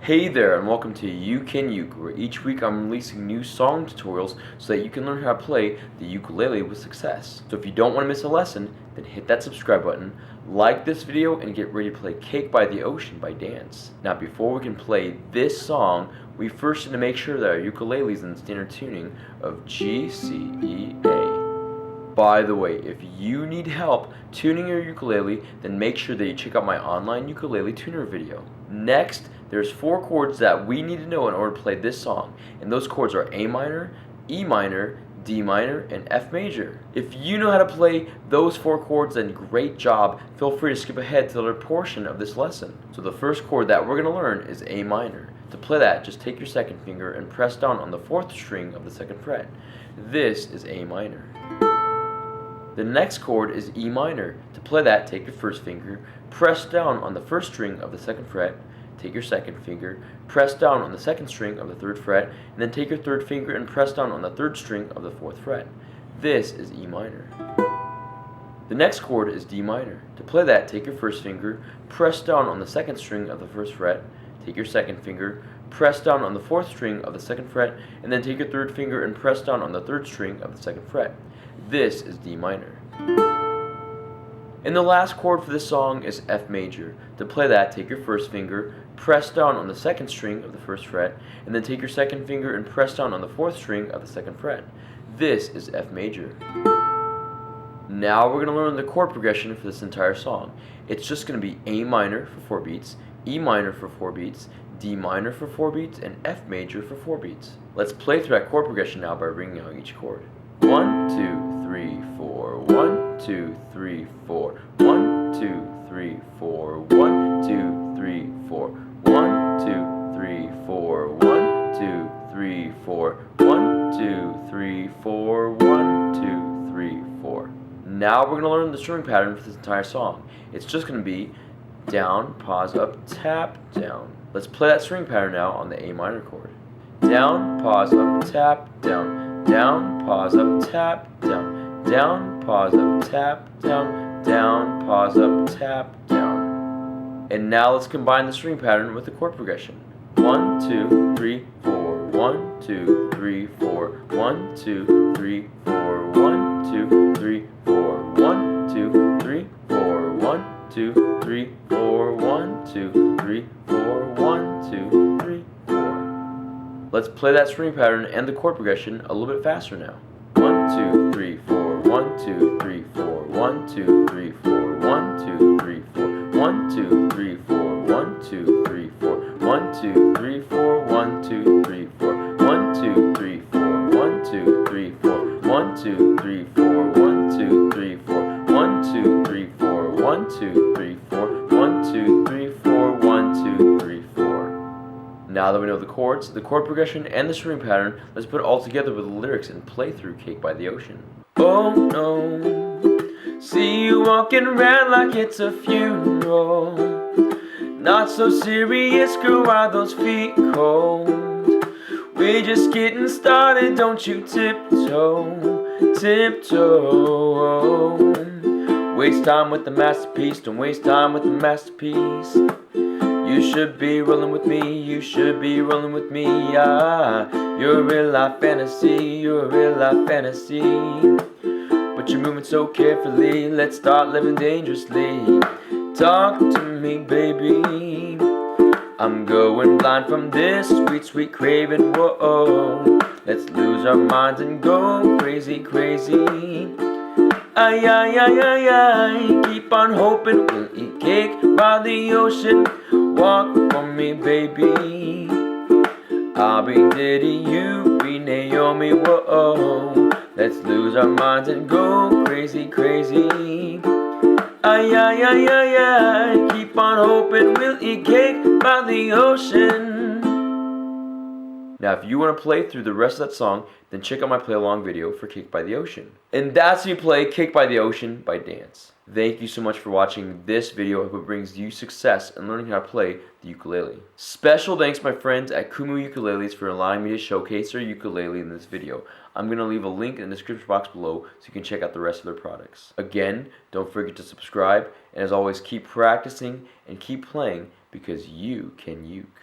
Hey there, and welcome to You Can Uke, where each week I'm releasing new song tutorials so that you can learn how to play the ukulele with success. So if you don't want to miss a lesson, then hit that subscribe button, like this video, and get ready to play Cake by the Ocean by Dance. Now before we can play this song, we first need to make sure that our ukulele is in the standard tuning of G, C, E, A. By the way, if you need help tuning your ukulele, then make sure that you check out my online ukulele tuner video. Next, there's 4 chords that we need to know in order to play this song, and those chords are A minor, E minor, D minor, and F major. If you know how to play those 4 chords, then great job. Feel free to skip ahead to the other portion of this lesson. So the first chord that we're going to learn is A minor. To play that, just take your second finger and press down on the 4th string of the 2nd fret. This is A minor. The next chord is E minor. To play that, take your first finger, press down on the 1st string of the 2nd fret, take your second finger, press down on the 2nd string of the 3rd fret, and then take your 3rd finger and press down on the 3rd string of the 4th fret. This is E minor. The next chord is D minor. To play that, take your first finger, press down on the 2nd string of the 1st fret, take your second finger, press down on the 4th string of the 2nd fret, and then take your 3rd finger and press down on the 3rd string of the 2nd fret. This is D minor. And the last chord for this song is F major. To play that, take your first finger, press down on the 2nd string of the 1st fret, and then take your second finger and press down on the 4th string of the 2nd fret. This is F major. Now we're going to learn the chord progression for this entire song. It's just going to be A minor for 4 beats, E minor for 4 beats, D minor for 4 beats, and F major for 4 beats. Let's play through that chord progression now by ringing out each chord. 1, 2, 3, 4, 1, 2, 3, 4, 1, 2, 3, 4, 1, 2, 3, 4, 1, 2, 3, 4, 1, 2, 3, 4, 1, 2, 3, 4, 1, 2, 3, 4. Now we're going to learn the strumming pattern for this entire song. It's just going to be down, pause, up, tap, down. Let's play that strumming pattern now on the A minor chord. Down, pause, up, tap, down, down, pause, up, tap, down, down, pause, up, tap, down, down, pause, up, tap, down. And now let's combine the string pattern with the chord progression. 1, 2, 3, 4, 1, 2, 3, 4, 1, 2, 3, 4, 1, 2, 3, 4, 1, 2, 3, 4, 1, 2, 3, 4, 1, 2, 3, 4, 1, 2, 3, 4. Let's play that string pattern and the chord progression a little bit faster now. 1, 2, 3, 4, 1, 2, 3, 4, 1, 2, 3, 4, 1, 2, 3, 4, 1, 2, 3, 4, 1, 2, 3, 4, 1, 2, 3, 4, 1, 2, 3, 4, 1, 2, 3, 4, 1, 2, 3, 4, 1, 2, 3, 4, 1, 2, 3, 4, 1, 2, 3, 4, 1, 2, 3, 4, 1, 2, 3, 4, 1, 2, 3, 4. Now that we know the chords, the chord progression, and the string pattern, let's put it all together with the lyrics and play through Cake by the Ocean. Oh no, see you walking around like it's a funeral. Not so serious, girl, why those feet cold? We're just getting started, don't you tiptoe, tiptoe. Waste time with the masterpiece, don't waste time with the masterpiece. You should be rolling with me, you should be rolling with me, you're a real life fantasy, you're a real life fantasy. But you're moving so carefully, let's start living dangerously. Talk to me, baby. I'm going blind from this sweet, sweet craving, whoa. Let's lose our minds and go crazy, crazy. Ay, ay, ay, ay, ay. Keep on hoping we'll eat cake by the ocean. Walk for me, baby. I'll be Diddy, you be Naomi, whoa. Let's lose our minds and go crazy, crazy. Ay, ay, ay, ay, ay. Keep on hoping we'll eat cake by the ocean. Now if you want to play through the rest of that song, then check out my play along video for Cake by the Ocean. And that's how you play Cake by the Ocean by Dance. Thank you so much for watching this video. I hope it brings you success in learning how to play the ukulele. Special thanks to my friends at Kumu Ukuleles for allowing me to showcase their ukulele in this video. I'm going to leave a link in the description box below so you can check out the rest of their products. Again, don't forget to subscribe, and as always, keep practicing and keep playing because you can uke.